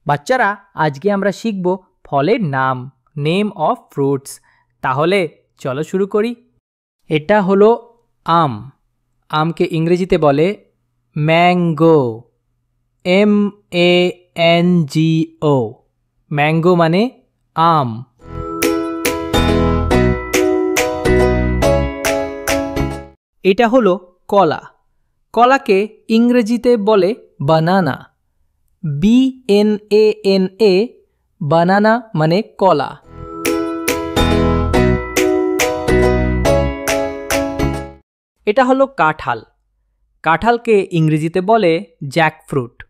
বাচ্চারা আজকে আমরা শিখব ফলের নাম, নেম অফ ফ্রুটস। তাহলে চলো শুরু করি। এটা হলো আম। আমকে ইংরেজিতে বলে ম্যাঙ্গো, MANGO। ম্যাঙ্গো মানে আম। এটা হলো কলা। কলাকে ইংরেজিতে বলে বানানা, BANANA, বানানা মানে কলা। এটা হলো কাঁঠাল। কাঁঠালকে ইংরেজিতে বলে জ্যাকফ্রুট,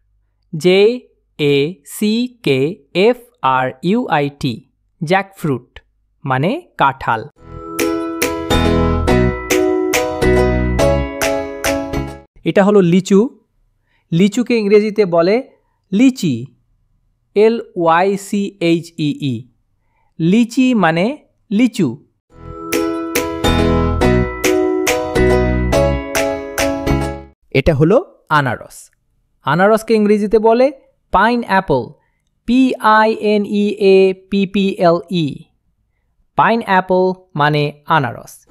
JACKFRUIT, জ্যাকফ্রুট মানে কাঁঠাল। এটা হলো লিচু। লিচুকে ইংরেজিতে বলে লিচি, LYCHEE, লিচি মানে লিচু। এটা হলো আনারস। আনারসকে ইংরেজিতে বলে পাইনঅ্যাপল, PINEAPPLE, পাইনঅ্যাপল মানে আনারস।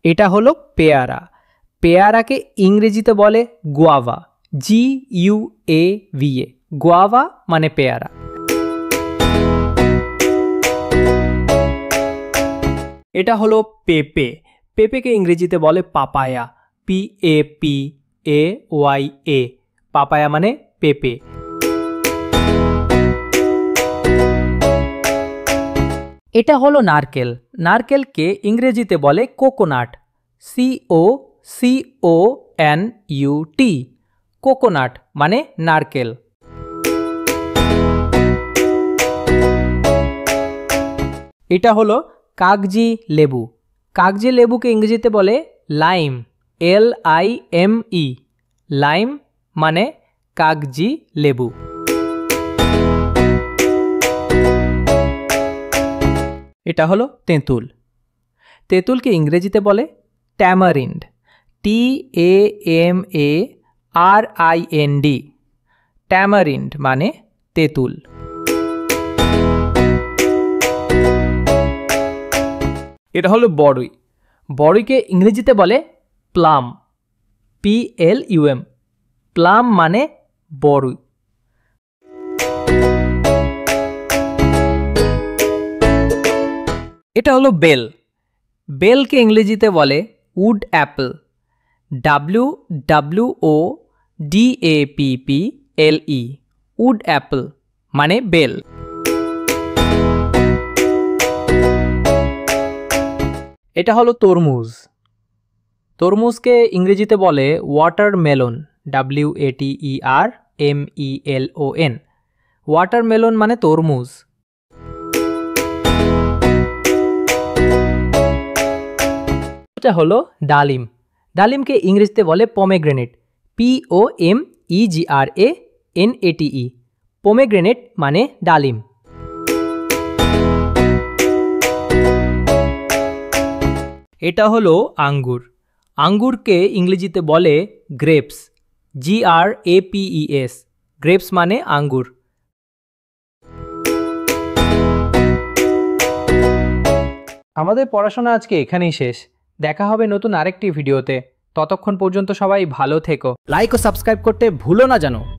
এটা হলো পেয়ারা। পেয়ারাকে ইংরেজিতে বলে গুয়াভা, GUAVA, গুয়াভা মানে পেয়ারা। এটা হলো পেঁপে। পেঁপেকে ইংরেজিতে বলে পাপায়া, PAPAYA, পাপায়া মানে পেঁপে। এটা হলো নারকেল। নারকেলকে ইংরেজিতে বলে কোকোনাট, COCONUT, কোকোনাট মানে নারকেল। এটা হলো কাগজি লেবু। কাগজি লেবুকে ইংরেজিতে বলে লাইম, LIME, লাইম মানে কাগজি লেবু। এটা হলো তেঁতুল। তেঁতুলকে ইংরেজিতে বলে ট্যামারিন্ড, TAMARIND, ট্যামারিন্ড মানে তেঁতুল। এটা হলো বড়ই। বড়ইকে ইংরেজিতে বলে প্লাম, PLUM, প্লাম মানে বড়ই। এটা হলো বেল। বেলকে ইংরেজিতে বলে would Apple, WOODAPPLE, would Apple মানে বেল। এটা হলো তরমুজ। তরমুজকে ইংরেজিতে বলে ওয়াটারমেলন, WATERMELON, ওয়াটারমেলন মানে তরমুজ। এটা হলো ডালিম। ডালিমকে ইংরেজিতে বলে পমেগ্রেনেট, POMEGRANATE, পমেগ্রেনেট মানে ডালিম। এটা হলো আঙ্গুর। আঙ্গুরকে ইংরেজিতে বলে গ্রেপস, GRAPES, গ্রেপস মানে আঙ্গুর। আমাদের পড়াশোনা আজকে এখানেই শেষ। দেখা হবে নতুন আরেকটি ভিডিওতে। ততক্ষণ পর্যন্ত সবাই ভালো থেকো। লাইক ও সাবস্ক্রাইব করতে ভুলো না যেন।